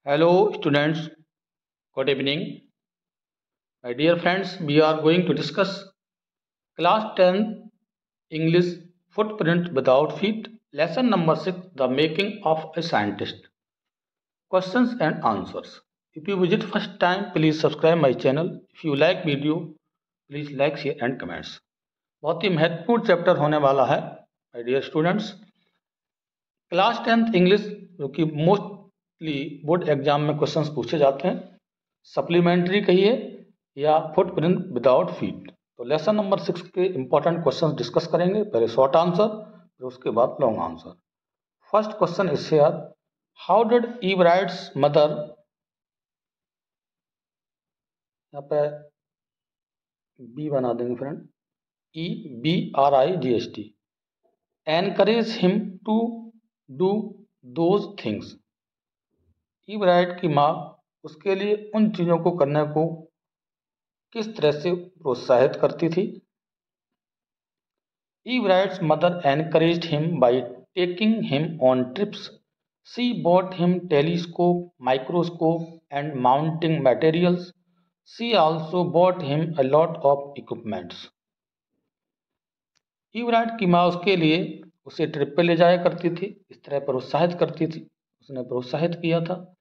Hello, students. Good evening. My dear friends, we are going to discuss class 10 English footprint without feet, lesson number 6, the making of a scientist. Questions and answers. If you visit first time, please subscribe my channel. If you like video, please like, share and comments. बहुत ही महत्वपूर्ण chapter होने वाला है my dear students. Class 10th English जो कि mostly board exam में questions पूछे जाते हैं, सप्लीमेंट्री कहिए या फुटप्रिंट विदाउट फीट। तो लेसन नंबर 6 के इंपॉर्टेंट क्वेश्चंस डिस्कस करेंगे। पहले शॉर्ट आंसर, फिर उसके बाद long answer. First question is here, how did Eve Wright's mother, यहाँ पे बी बना देंगे friend, EBRIGST, encourage him to do those things. Eve Wright की माँ उसके लिए उन चीज़ों को करने को किस तरह से प्रोत्साहित करती थी। Eve Wright's mother encouraged him by taking him on trips. She bought him telescope, microscope and mounting materials. She also bought him a lot of equipments. Eve Wright की माँ उसके लिए उसे ट्रिप पे ले जाया करती थी, इस तरह प्रोत्साहित करती थी, उसने प्रोत्साहित किया था।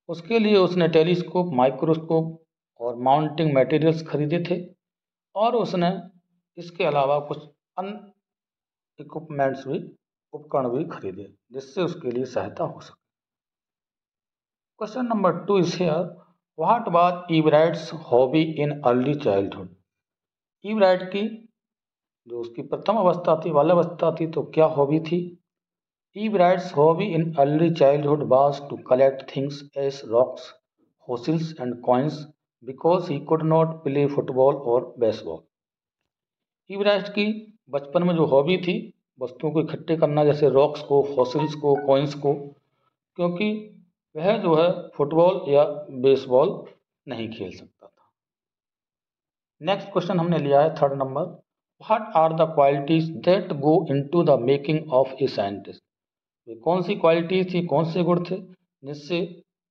उसके लिए उसने टेलीस्कोप, माइक्रोस्कोप और माउंटिंग मटेरियल्स खरीदे थे, और उसने इसके अलावा कुछ अन्य इक्विपमेंट्स भी, उपकरण भी खरीदे जिससे उसके लिए सहायता हो सके। Question number 2 is here, what was Eve Wright's hobby in early childhood. Eve Wright की जो उसकी प्रथम अवस्था थी, बाल्यावस्था थी, तो क्या हॉबी थी। Eve Wright's hobby in early childhood was to collect things as rocks, fossils and coins because he could not play football or baseball. Eve Wright की बचपन में जो हॉबी थी, वस्तुओं को इकट्ठे करना, जैसे रॉक्स को, फॉसिल्स को, कॉइन्स को, क्योंकि वह जो है फुटबॉल या बेसबॉल नहीं खेल सकता था। नेक्स्ट क्वेश्चन हमने लिया है third number, what are the qualities that go into the making of a scientist. वे कौन सी क्वालिटीज थी, कौन से गुण थे जिससे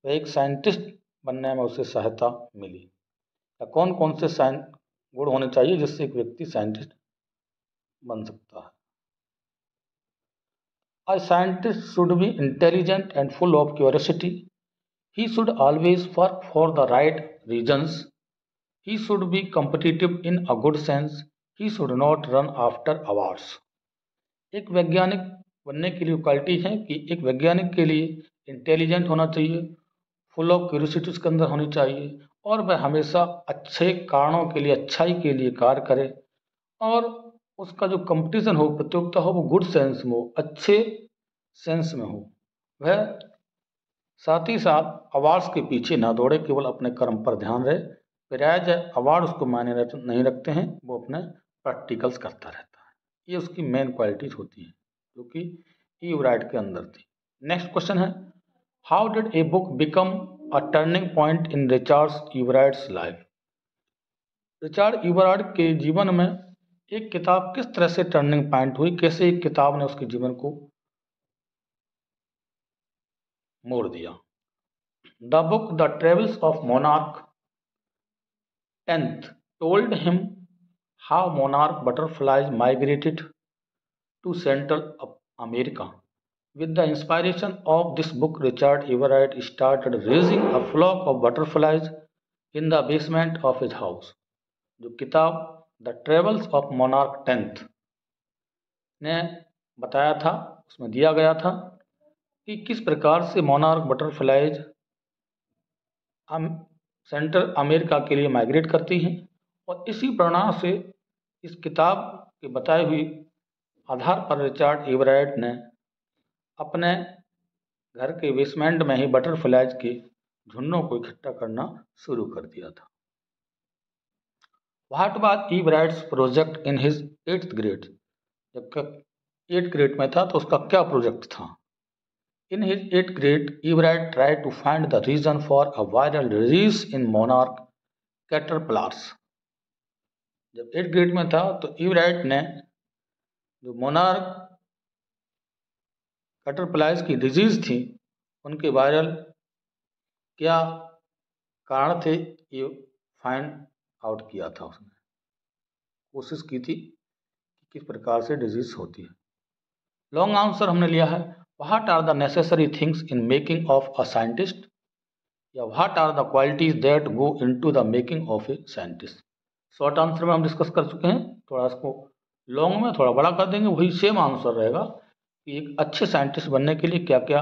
वह एक साइंटिस्ट बनने में उसे सहायता मिली, या कौन कौन से गुण होने चाहिए जिससे एक व्यक्ति साइंटिस्ट बन सकता है। A scientist should be intelligent and full of curiosity. He should always work for the right reasons. He should be competitive in a good sense. He should not run after awards. एक वैज्ञानिक बनने के लिए quality है कि एक वैज्ञानिक के लिए इंटेलिजेंट होना चाहिए, फुल ऑफ क्यूरियोसिटी उसके अंदर होनी चाहिए, और वह हमेशा अच्छे कारणों के लिए, अच्छाई के लिए कार्य करे, और उसका जो कंपटीशन हो, प्रतियोगिता हो, वो गुड सेंस में हो, अच्छे सेंस में हो। वह साथ ही साथ अवार्ड्स के पीछे ना दौड़े, केवल अपने कर्म पर ध्यान रहे। प्राइज अवार्ड उसको मायने नहीं रखते हैं, वो अपने प्रैक्टिकल्स करता रहता है। ये उसकी मेन क्वालिटीज होती हैं जो कि ईव राइट के अंदर थी। नेक्स्ट क्वेश्चन है, how did a book become a turning point in Richard Ebright's life. Richard Ebright के जीवन में एक किताब किस तरह से टर्निंग पॉइंट हुई, कैसे एक किताब ने उसके जीवन को मोड़ दिया। The book the travels of monarch 10th told him how monarch butterflies migrated to Central America. With the inspiration of this book, Richard Everett started raising a flock of butterflies in the basement of his house. जो किताब the travels of monarch 10th ने बताया था, उसमें दिया गया था कि किस प्रकार से मोनार्क बटरफ्लाइज सेंट्रल अमेरिका के लिए माइग्रेट करती हैं, और इसी प्रेरणा से इस किताब के बताई हुई आधार पर रिचार्ड एवराइट ने अपने घर के बेसमेंट में ही बटरफ्लाइज के झुंडों को इकट्ठा करना शुरू कर दिया था। What was Ebright's project in his 8th grade. जब 8th ग्रेड में था तो उसका क्या प्रोजेक्ट था। In his 8th grade, Everett tried to find the reason for a viral disease in monarch caterpillars. जब 8th ग्रेड में था तो Everett ने जो मोनार्क कैटरपिलर्स की डिजीज थी, उनके वायरल क्या कारण थे, ये फाइंड आउट किया था उसने, कोशिश की थी कि किस प्रकार से डिजीज होती है। लॉन्ग आंसर हमने लिया है what are the necessary things in making of a scientist, या what are the qualities that go into the making of a scientist. Short answer में हम डिस्कस कर चुके हैं, थोड़ा इसको लॉन्ग में थोड़ा बड़ा कर देंगे, वही सेम आंसर रहेगा कि एक अच्छे साइंटिस्ट बनने के लिए क्या क्या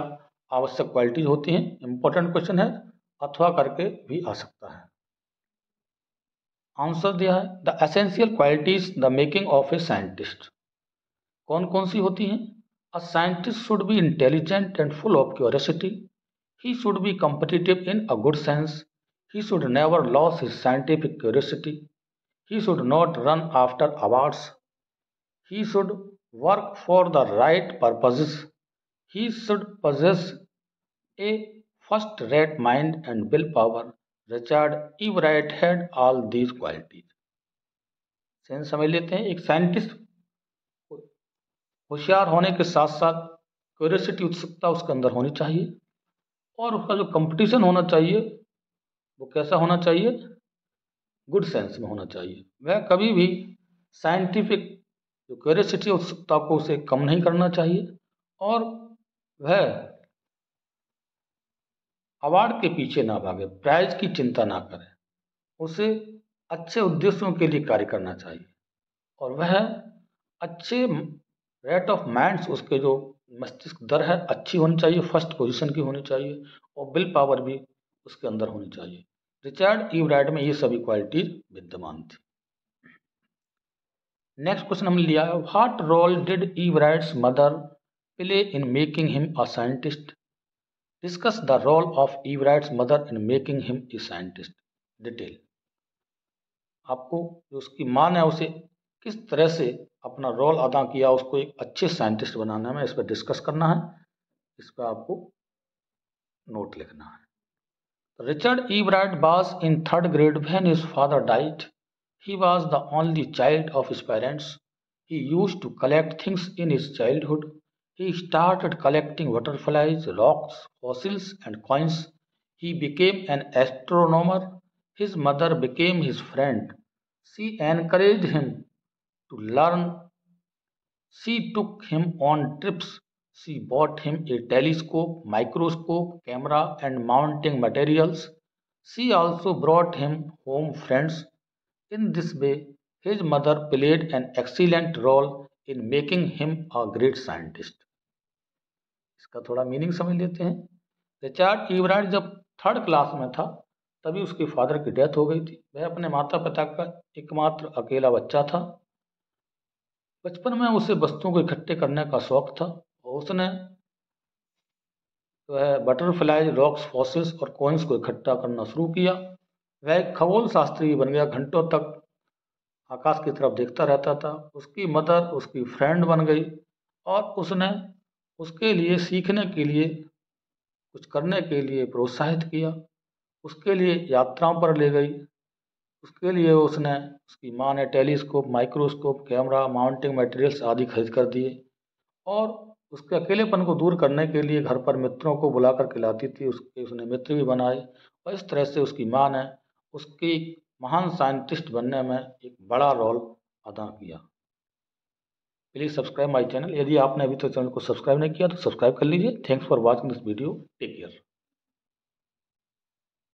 आवश्यक क्वालिटीज होती हैं। इंपॉर्टेंट क्वेश्चन है, अथवा करके भी आ सकता है। आंसर दिया है the essential qualities the making of a scientist, कौन कौन सी होती हैं। A scientist should be intelligent and full of curiosity, he should be competitive in a good sense, he should never lose his scientific curiosity, he should not run after awards, he should work for the right purposes, he should possess a first rate mind and willpower. Richard Everett had all these qualities. Sense समझ लेते हैं। एक scientist होशियार होने के साथ साथ curiosity, उत्सुकता उसके अंदर होनी चाहिए, और उसका जो कंपटीशन होना चाहिए वो कैसा होना चाहिए, गुड सेंस में होना चाहिए। वह कभी भी साइंटिफिक जो क्यूरियोसिटी, उत्सुकता को उसे कम नहीं करना चाहिए, और वह अवार्ड के पीछे ना भागे, प्राइज की चिंता ना करे, उसे अच्छे उद्देश्यों के लिए कार्य करना चाहिए, और वह अच्छे रेट ऑफ माइंड्स, उसके जो मस्तिष्क दर है अच्छी होनी चाहिए, फर्स्ट पोजीशन की होनी चाहिए, और विल पावर भी उसके अंदर होनी चाहिए। रिचर्ड ईवराइट में ये सभी क्वालिटीज विद्यमान थी। नेक्स्ट क्वेश्चन हमने लिया है what role did Ebright's mother play in making him a scientist, discuss the role of Ebright's mother in making him a scientist. Detail, आपको जो उसकी माँ ने उसे किस तरह से अपना रोल अदा किया उसको एक अच्छे साइंटिस्ट बनाने में, इस पर डिस्कस करना है, इस पर आपको नोट लिखना है। Richard Everett was in third grade when his father died. He was the only child of his parents. He used to collect things in his childhood. He started collecting butterflies, rocks, fossils, and coins. He became an astronomer. His mother became his friend. She encouraged him to learn. She took him on trips. She bought him a telescope, microscope, camera, and mounting materials. She also brought him home friends. In this way, his mother played an excellent role in making him a great scientist. इसका थोड़ा meaning समझ लेते हैं। Richard ईवराइट जब third class में था तभी उसके फादर की डेथ हो गई थी। वह अपने माता पिता का एकमात्र अकेला बच्चा था। बचपन में उसे वस्तुओं को इकट्ठे करने का शौक था, और उसने वह बटरफ्लाई, रॉक्स, फॉसिल्स और कॉइन्स को इकट्ठा करना शुरू किया। वह एक खगोल शास्त्री बन गया, घंटों तक आकाश की तरफ देखता रहता था। उसकी मदर उसकी फ्रेंड बन गई, और उसने उसके लिए सीखने के लिए, कुछ करने के लिए प्रोत्साहित किया, उसके लिए यात्राओं पर ले गई। उसके लिए उसने, उसकी माँ ने telescope, microscope, camera, mounting materials आदि खरीद कर दिए, और उसके अकेलेपन को दूर करने के लिए घर पर मित्रों को बुला कर खिलाती थी। उसने मित्र भी बनाए, और इस तरह से उसकी माँ ने उसकी महान साइंटिस्ट बनने में एक बड़ा रोल अदा किया। Please subscribe my channel. यदि आपने अभी तक चैनल को सब्सक्राइब नहीं किया तो सब्सक्राइब कर लीजिए। Thanks for watching this video. Take care.